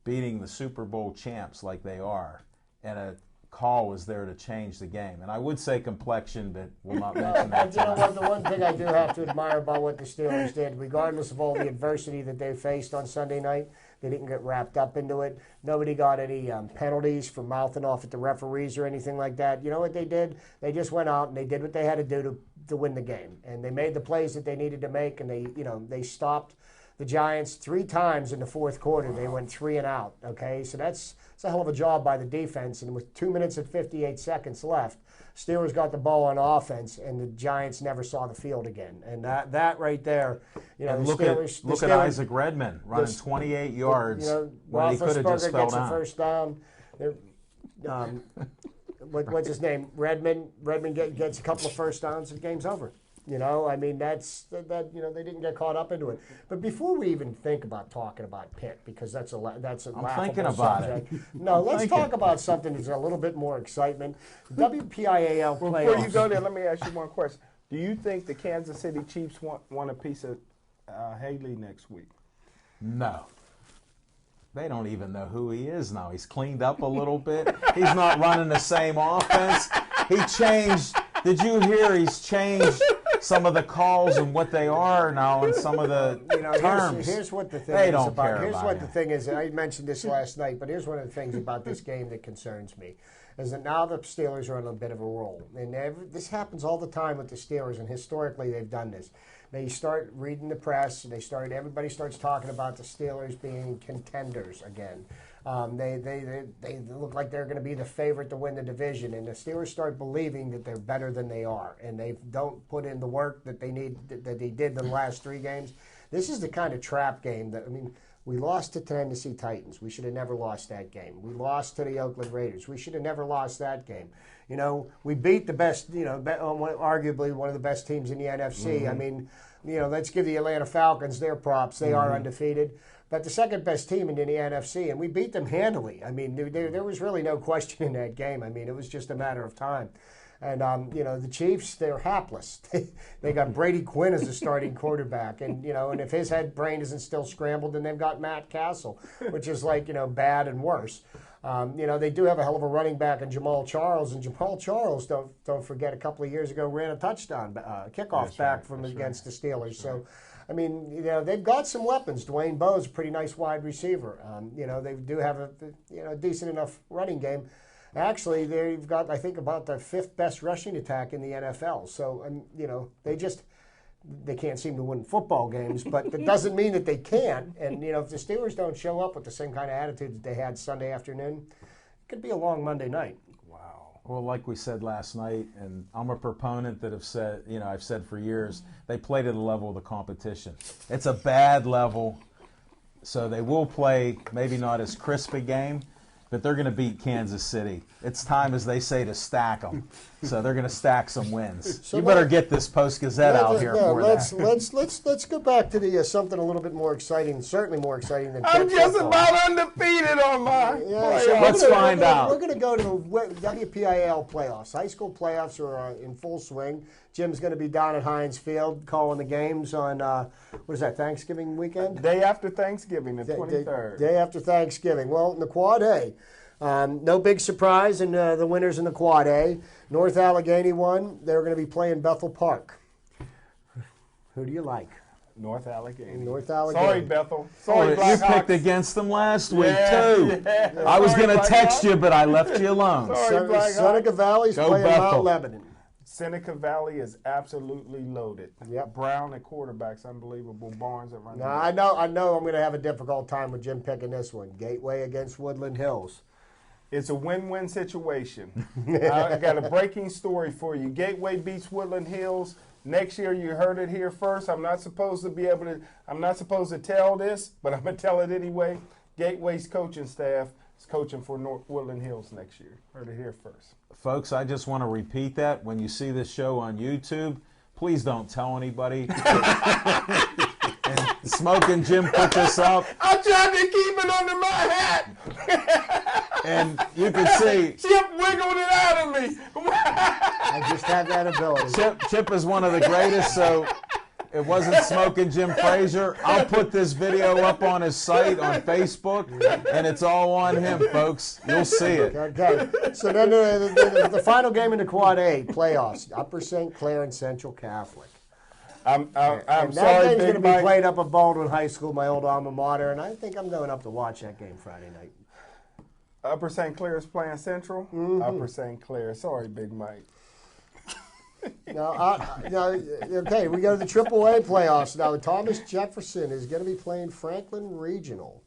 beating the Super Bowl champs like they are, and a call was there to change the game. And I would say complexion, but we'll not mention that. And you know what? The one thing I do have to admire about what the Steelers did, regardless of all the adversity that they faced on Sunday night, they didn't get wrapped up into it. Nobody got any penalties for mouthing off at the referees or anything like that. You know what they did? They just went out and they did what they had to do to win the game, and they made the plays that they needed to make, and they stopped the Giants 3 times in the fourth quarter. They went 3 and out. Okay, so that's a hell of a job by the defense. And with 2 minutes and 58 seconds left, Steelers got the ball on offense, and the Giants never saw the field again. And that right there, And the look Steelers, at Isaac Redman running 28 yards when he could have just Roethlisberger fell gets a down. first down. What's his name? Redmond gets a couple of first downs, and the game's over. I mean, that's that. They didn't get caught up into it. But before we even think about talking about Pitt, because that's a laughable thinking about it. subject. No, let's talk about something that's a little bit more excitement. WPIAL playoffs. Before you go there, let me ask you one question. Do you think the Kansas City Chiefs want a piece of Haley next week? No. They don't even know who he is now. He's cleaned up a little bit. He's not running the same offense. He changed. Did you hear he's changed some of the calls and what they are now and some of the terms? Here's what the thing They is don't about. care Here's about what him. the thing is. I mentioned this last night, but here's one of the things about this game that concerns me, is that now the Steelers are on a bit of a roll, and this happens all the time with the Steelers, and historically they've done this. They start reading the press, and everybody starts talking about the Steelers being contenders again. They look like they're going to be the favorite to win the division, and the Steelers start believing that they're better than they are, and they don't put in the work that they did the last 3 games. This is the kind of trap game that, we lost to Tennessee Titans. We should have never lost that game. We lost to the Oakland Raiders. We should have never lost that game. We beat the best, arguably one of the best teams in the NFC. Mm-hmm. Let's give the Atlanta Falcons their props. They are undefeated. But the second best team in the NFC, and we beat them handily. There was really no question in that game. It was just a matter of time. And, the Chiefs, they're hapless. They got Brady Quinn as the starting quarterback. And, and if his brain isn't still scrambled, then they've got Matt Castle, which is bad and worse. They do have a hell of a running back in Jamal Charles. And Jamal Charles, don't forget, a couple of years ago ran a touchdown kickoff back against the Steelers. So, they've got some weapons. Dwayne Bowe's a pretty nice wide receiver. They do have a decent enough running game. Actually, they've got, I think, about the 5th best rushing attack in the NFL. So, they can't seem to win football games, but that doesn't mean that they can't. And, if the Steelers don't show up with the same kind of attitude that they had Sunday afternoon, it could be a long Monday night. Wow. Well, like we said last night, and I'm a proponent that I've said for years, they play to the level of the competition. It's a bad level, so they will play maybe not as crisp a game, but they're going to beat Kansas City. It's time, as they say, to stack them. So they're going to stack some wins. So you better get this Post-Gazette out here for that. Let's go back to the something a little bit more exciting, certainly more exciting than I'm Pitt just football. about undefeated on my So Let's find out. We're going to go to the WPIAL playoffs. High school playoffs are in full swing. Jim's going to be down at Heinz Field calling the games on, what is that, Thanksgiving weekend? Day after Thanksgiving, the 23rd. Day after Thanksgiving. Well, in the Quad A, no big surprise in the winners in the Quad A. North Allegheny won. They're going to be playing Bethel Park. Who do you like? North Allegheny. North Allegheny. Sorry, Bethel. Sorry, You Blackhawks. picked against them last week, Yeah, too. yeah. I was Sorry, going to text Blackhawks. you, but I left you alone. Sorry. Blackhawks. Seneca Valley's Go playing Bethel. Mount Lebanon. Seneca Valley is absolutely loaded. Yep. Brown at quarterbacks, unbelievable. Barnes at running Now, back. I know I'm going to have a difficult time with Jim picking this one. Gateway against Woodland Hills. It's a win-win situation. I got a breaking story for you. Gateway beats Woodland Hills. Next year, you heard it here first. I'm not supposed to tell this, but I'm going to tell it anyway. Gateway's coaching staff is coaching for Woodland Hills next year. Heard it here first. Folks, I just want to repeat that. When you see this show on YouTube, please don't tell anybody. And Smoking Jim put this up. I tried to keep it under my hat. And you can see Chip wiggled it out of me. I just have that ability. Chip is one of the greatest, so it wasn't Smoking Jim Frazier. I'll put this video up on his site on Facebook, and it's all on him, folks. You'll see it. Okay, so then the final game in the Quad A playoffs, Upper St. Clair and Central Catholic. I'm And that sorry, game's going Big to be Mike. played up at Baldwin High School, my old alma mater, and I think I'm going up to watch that game Friday night. Upper St. Clair is playing Central. Upper St. Clair. Sorry, Big Mike. Okay, we go to the AAA playoffs. Now, Thomas Jefferson is going to be playing Franklin Regional.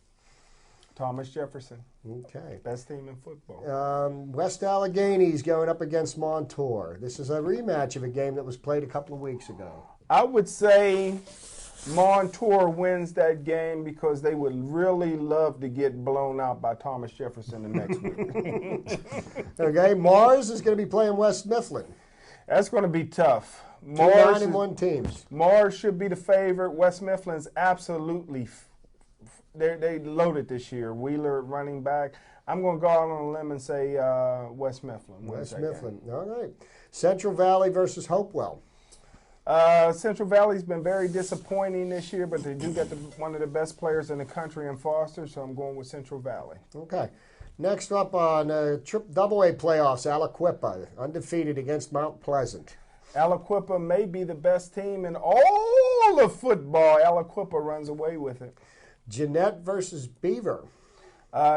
Thomas Jefferson, Okay. best team in football. West Allegheny's going up against Montour. This is a rematch of a game that was played a couple of weeks ago. I would say Montour wins that game because they would really love to get blown out by Thomas Jefferson the next week. Okay, Mars is going to be playing West Mifflin. That's going to be tough. 9-1 teams. Mars should be the favorite. West Mifflin's absolutely they loaded this year. Wheeler running back. I'm going to go out on a limb and say West Mifflin. West Mifflin. All right. Central Valley versus Hopewell. Central Valley's been very disappointing this year, but they do get one of the best players in the country in Foster, so I'm going with Central Valley. Okay. Next up on AA playoffs, Aliquippa, undefeated against Mount Pleasant. Aliquippa may be the best team in all of football. Aliquippa runs away with it. Jeanette versus Beaver.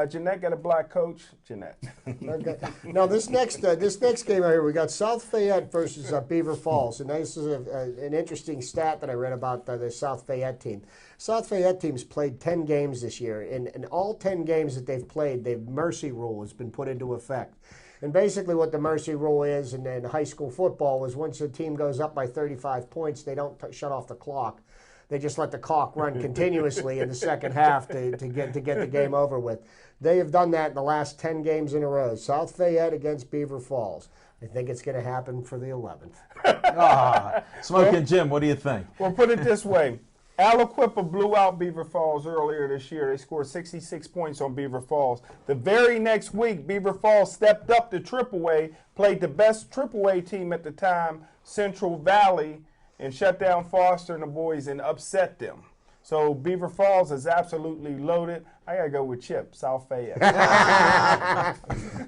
Jeanette got a black coach. Jeanette. Okay. Now this next game right here, we got South Fayette versus Beaver Falls, and this is an interesting stat that I read about the South Fayette team. South Fayette team's played 10 games this year, and in all 10 games that they've played, the mercy rule has been put into effect. And basically what the mercy rule is in high school football is once a team goes up by 35 points, they don't shut off the clock. They just let the clock run continuously in the second half to get the game over with. They have done that in the last 10 games in a row. South Fayette against Beaver Falls. I think it's going to happen for the 11th. Smoking Jim, what do you think? Well, put it this way. Aliquippa blew out Beaver Falls earlier this year. They scored 66 points on Beaver Falls. The very next week, Beaver Falls stepped up to AAA, played the best AAA team at the time, Central Valley, and shut down Foster and the boys and upset them. So Beaver Falls is absolutely loaded. I got to go with Chip, South Fayette.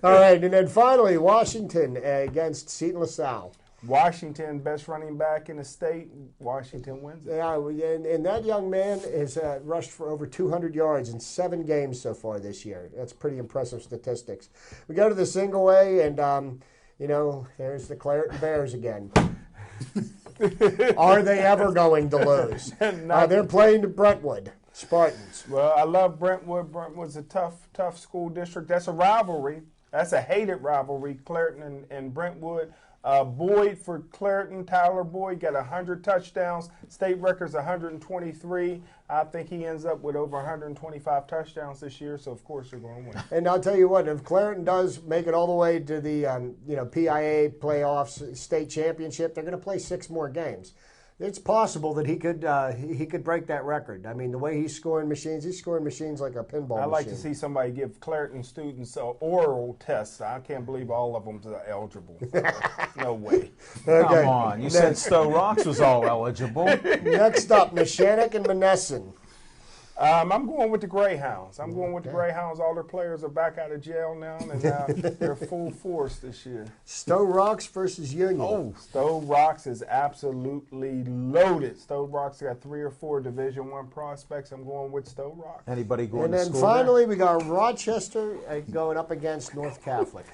All right, and then finally, Washington against Seton LaSalle. Washington, best running back in the state. Washington wins it. Yeah, and that young man has rushed for over 200 yards in 7 games so far this year. That's pretty impressive statistics. We go to the single A, and, there's the Clareton Bears again. Are they ever going to lose? They're playing the Brentwood Spartans. Well, I love Brentwood. Brentwood's a tough school district. That's a rivalry. That's a hated rivalry, Clareton and Brentwood. Boyd for Clareton, Tyler Boyd got 100 touchdowns. State record's 123. I think he ends up with over 125 touchdowns this year, so of course they're going to win. And I'll tell you what, if Clareton does make it all the way to the PIA playoffs, state championship, they're going to play 6 more games. It's possible that he could break that record. I mean, the way he's scoring machines like a pinball machine. I'd like to see somebody give Clareton students oral tests. I can't believe all of them are eligible. No way. Okay. Come on. You said Stowe Rocks was all eligible. Next up, Neshannock and Monessen. I'm going with the Greyhounds. Greyhounds. All their players are back out of jail now, and now they're full force this year. Stowe Rocks versus Union. Oh, Stowe Rocks is absolutely loaded. Stowe Rocks got 3 or 4 Division I prospects. I'm going with Stowe Rocks. Anybody going And to then school finally, we got Rochester going up against North Catholic.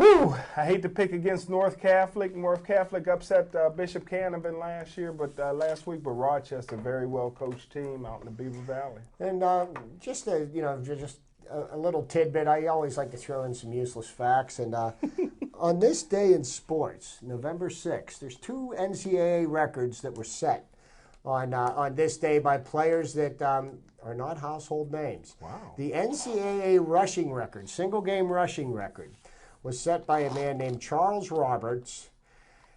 Whew, I hate to pick against North Catholic. North Catholic upset Bishop Canevin last week, but Rochester, very well coached team out in the Beaver Valley. And just a little tidbit. I always like to throw in some useless facts. And on this day in sports, November 6th, there's 2 NCAA records that were set on this day by players that are not household names. Wow. The NCAA rushing record, single game rushing record, was set by a man named Charles Roberts.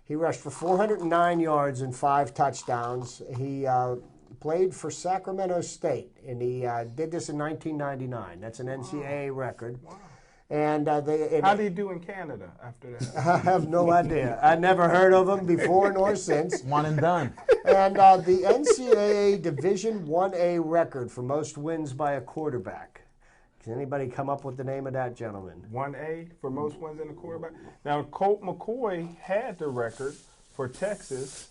He rushed for 409 yards and 5 touchdowns. He played for Sacramento State, and he did this in 1999. That's an NCAA record. Wow. And how did he do in Canada after that? I have no idea. I never heard of him before nor since. One and done. And the NCAA Division 1A record for most wins by a quarterback. Can anybody come up with the name of that gentleman? 1A for most wins in the quarterback. Now, Colt McCoy had the record for Texas.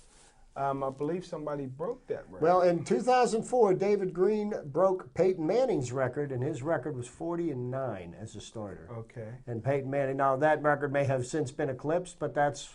I believe somebody broke that record. Well, in 2004, David Green broke Peyton Manning's record, and his record was 40-9 as a starter. Okay. And Peyton Manning, now that record may have since been eclipsed, but that's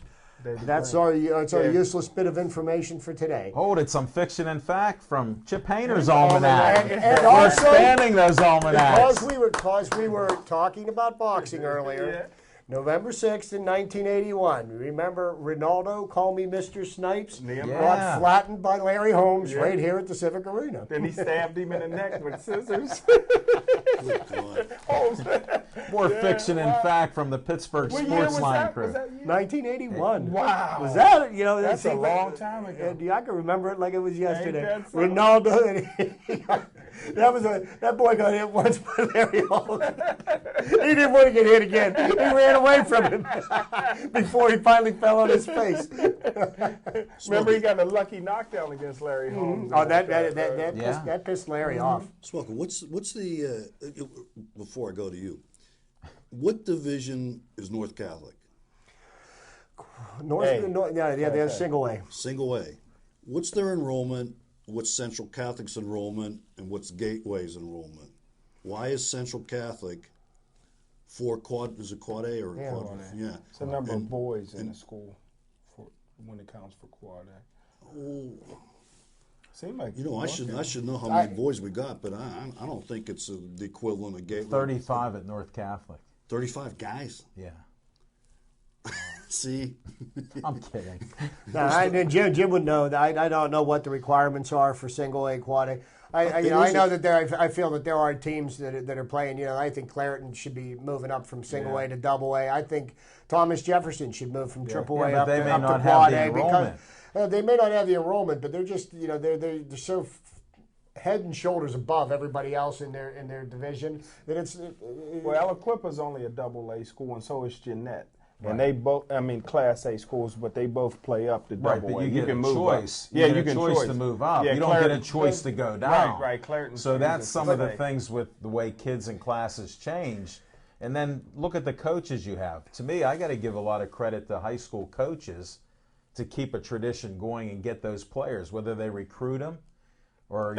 David our Green. useless bit of information for today. Hold it, some fiction and fact from Chip Hayner's almanac. And We're also, expanding those almanacs. because we were talking about boxing earlier. Yeah. November 6th in 1981. Remember Ronaldo, Call Me Mr. Snipes? Yeah. Got flattened by Larry Holmes right here at the Civic Arena. Then he stabbed him in the neck with scissors. Good God. Holmes. More fiction and fact from the Pittsburgh What year was Sportsline that? crew. Was that year? 1981. Wow. Was that, That's a long time ago. I can remember it like it was yesterday. that so? Ronaldo, that boy got hit once by Larry Holmes. He didn't want to get hit again. He ran away from him before he finally fell on his face. Remember, he got a lucky knockdown against Larry Holmes. Oh, that pissed Larry off. Smoker, what's the before I go to you, what division is North Catholic? They're single A. Single A. What's their enrollment? What's Central Catholic's enrollment? And what's Gateway's enrollment? Why is Central Catholic is it quad A or quad A? Yeah. It's the number of boys in the school when it counts for quad A. Oh. Seemed like I should know how many boys we got, but I don't think it's the equivalent of Gateway. 35 at North Catholic. 35 guys. Yeah. See, I'm kidding. Jim would know. I don't know what the requirements are for single A, quad A. I know that I feel that there are teams that are playing. I think Clareton should be moving up from single A to double A. I think Thomas Jefferson should move from triple A up to quad A because they may not have the enrollment, but they're just they're so head and shoulders above everybody else in their division that it's. Well, Aliquippa's only a double A school, and so is Jeanette. Right. And they both, Class A schools, but they both play up to double A. But you can move choice. Yeah, you get a choice to move up. You don't get a choice to go down. Right, Clareton. So that's some of the things with the way kids and classes change. And then look at the coaches you have. To me, I got to give a lot of credit to high school coaches to keep a tradition going and get those players, whether they recruit them or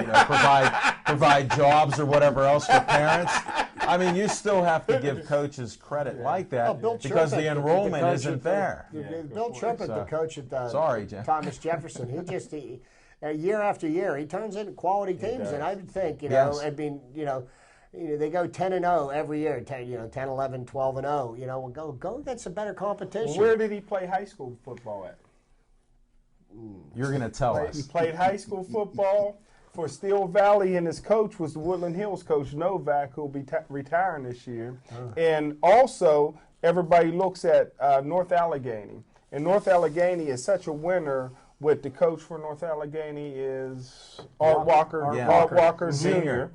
provide jobs or whatever else for parents. I mean, you still have to give coaches credit like that because the enrollment isn't there. Bill Trippett, the coach at Thomas Jefferson, he just year after year he turns in quality teams, and I would think they go 10-0 every year, 10, 11, 12-0. Go against some better competition. Where did he play high school football at? You're going to tell us. He played high school football for Steel Valley, and his coach was the Woodland Hills coach Novak, who will be retiring this year. And also, everybody looks at North Allegheny. And North Allegheny is such a winner with the coach for North Allegheny is Art Walker Sr.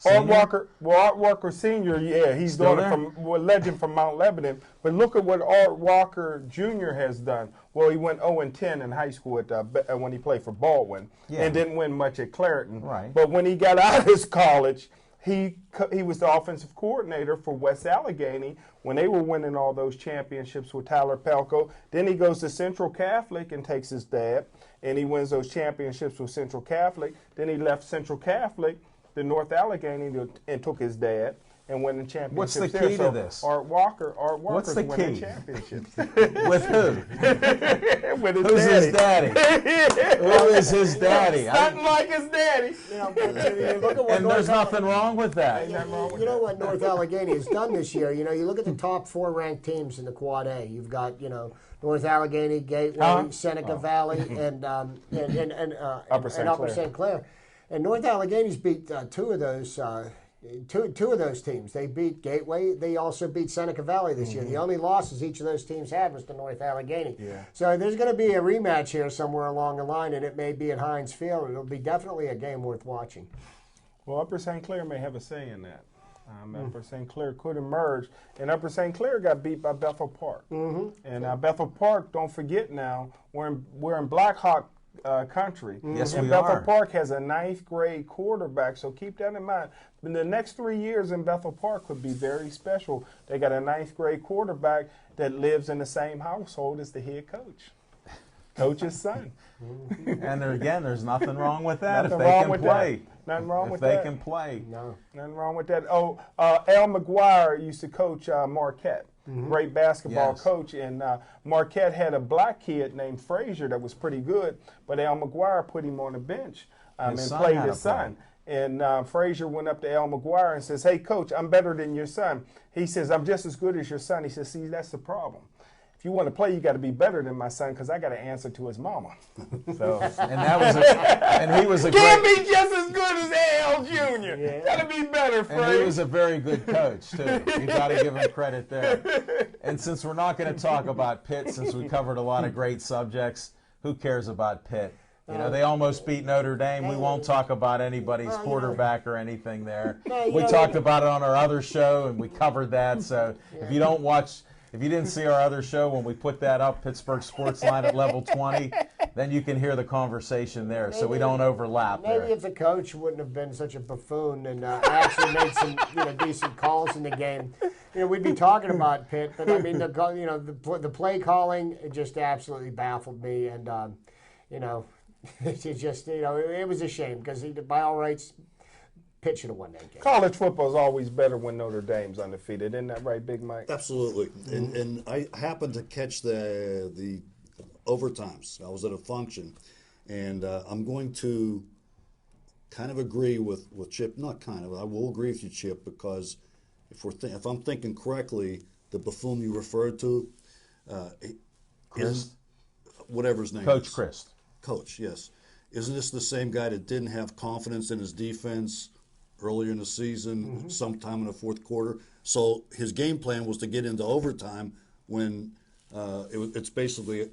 Art Walker Sr., he's legend from Mount Lebanon. But look at what Art Walker Jr. has done. Well, he went 0-10 in high school when he played for Baldwin and didn't win much at Clareton. Right. But when he got out of his college, he was the offensive coordinator for West Allegheny when they were winning all those championships with Tyler Pelko. Then he goes to Central Catholic and takes his dad, and he wins those championships with Central Catholic. Then he left Central Catholic to North Allegheny and took his dad. and winning championships. What's the there. key So to this? Art Walker's the winning key? championships. With who? With his Who's daddy. his daddy? Who is his daddy? Nothing like his daddy. You know, but you look at what And there's nothing wrong with that. You know what North Allegheny has done this year? You know, you look at the top 4 ranked teams in the Quad A. You've got, North Allegheny, Gateway, Seneca Valley, and Upper St. Clair. And North Allegheny's beat two of those teams. They beat Gateway. They also beat Seneca Valley this year. The only losses each of those teams had was to North Allegheny. Yeah. So there's going to be a rematch here somewhere along the line, and it may be at Heinz Field. It'll be definitely a game worth watching. Well, Upper St. Clair may have a say in that. Upper St. Clair could emerge, and Upper St. Clair got beat by Bethel Park. And Bethel Park, don't forget now, we're in Blackhawk country. Yes, and we Bethel are. Park has a 9th grade quarterback, so keep that in mind. In the next 3 years in Bethel Park could be very special. They got a 9th grade quarterback that lives in the same household as the head coach. Coach's son. And there's nothing wrong with that if Nothing they wrong can with play. that. Nothing wrong If with they that. can play. No. Nothing wrong with that. Oh, Al McGuire used to coach Marquette. Great basketball Yes. coach. And Marquette had a black kid named Frazier that was pretty good, but Al McGuire put him on the bench and His son played had his to play. son. And Frazier went up to Al McGuire and says, "Hey, coach, I'm better than your son." He says, "I'm just as good as your son." He says, "See, that's the problem. If you want to play, you got to be better than my son because I got to answer to his mama." So And he was a can't great, be just as good as Al Jr. Got to be better, and he Frazier. was a very good coach too. You got to give him credit there. And since we're not going to talk about Pitt, since we covered a lot of great subjects, who cares about Pitt? They almost beat Notre Dame. We won't talk about anybody's quarterback or anything there. We talked about it on our other show, and we covered that. So if you didn't see our other show when we put that up, Pittsburgh Sportsline at level 20, then you can hear the conversation there. So we don't overlap there. Maybe if the coach wouldn't have been such a buffoon and actually made some decent calls in the game, we'd be talking about Pitt. But I mean, the play calling, it just absolutely baffled me, and it just it was a shame because by all rights, Pitt should have won that game. College football is always better when Notre Dame's undefeated. Isn't that right, Big Mike? Absolutely. And I happened to catch the overtimes. I was at a function, and I'm going to kind of agree with Chip. Not kind of. I will agree with you, Chip, because if I'm thinking correctly, the buffoon you referred to, Chris? Whatever his name is. Coach Chris. Coach, yes. Isn't this the same guy that didn't have confidence in his defense earlier in the season, sometime in the fourth quarter? So his game plan was to get into overtime when it's basically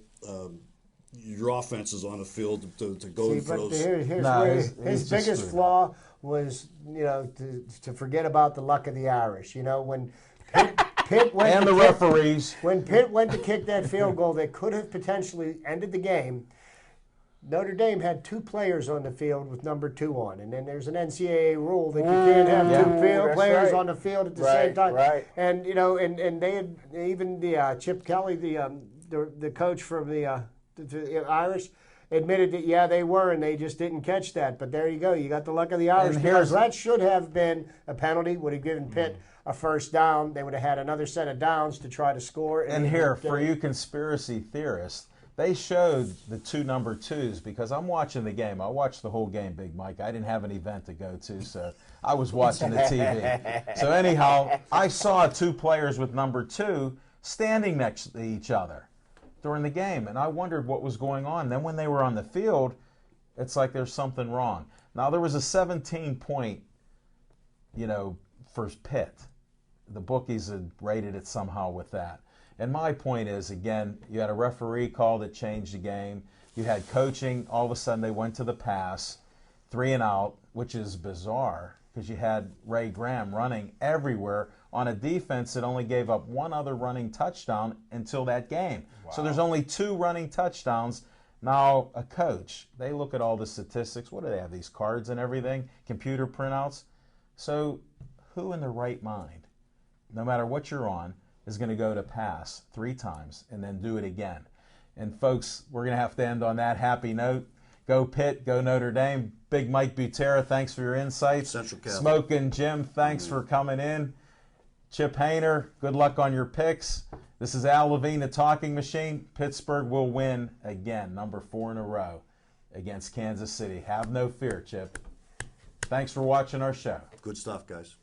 your offense is on the field to go See, for but those. his biggest flaw was, to forget about the luck of the Irish. When Pitt went And the referees. When Pitt went to kick that field goal that could have potentially ended the game, Notre Dame had 2 players on the field with number 2 on, and then there's an NCAA rule that you can't have two players on the field at the same time. Right. And and they had even the Chip Kelly, the coach from the Irish, admitted that they were, and they just didn't catch that. But there you go, you got the luck of the Irish, because that should have been a penalty. Would have given Pitt a first down. They would have had another set of downs to try to score. And here, for you conspiracy theorists, they showed the 2 number 2s because I'm watching the game. I watched the whole game, Big Mike. I didn't have an event to go to, so I was watching the TV. So anyhow, I saw 2 players with number 2 standing next to each other during the game, and I wondered what was going on. Then when they were on the field, it's like there's something wrong. Now, there was a 17-point, for Pitt. The bookies had rated it somehow with that. And my point is, again, you had a referee call that changed the game. You had coaching. All of a sudden, they went to the pass, 3 and out, which is bizarre because you had Ray Graham running everywhere on a defense that only gave up 1 other running touchdown until that game. Wow. So there's only 2 running touchdowns. Now, a coach, they look at all the statistics. What do they have, these cards and everything, computer printouts? So who in their right mind, no matter what you're on, is going to go to pass 3 times and then do it again? And folks, we're going to have to end on that happy note. Go Pitt, go Notre Dame. Big Mike Butera, thanks for your insights. Central Catholic. Smoking Jim, thanks for coming in. Chip Hayner, good luck on your picks. This is Al Levine, the Talking Machine. Pittsburgh will win again, number 4 in a row against Kansas City. Have no fear, Chip. Thanks for watching our show. Good stuff, guys.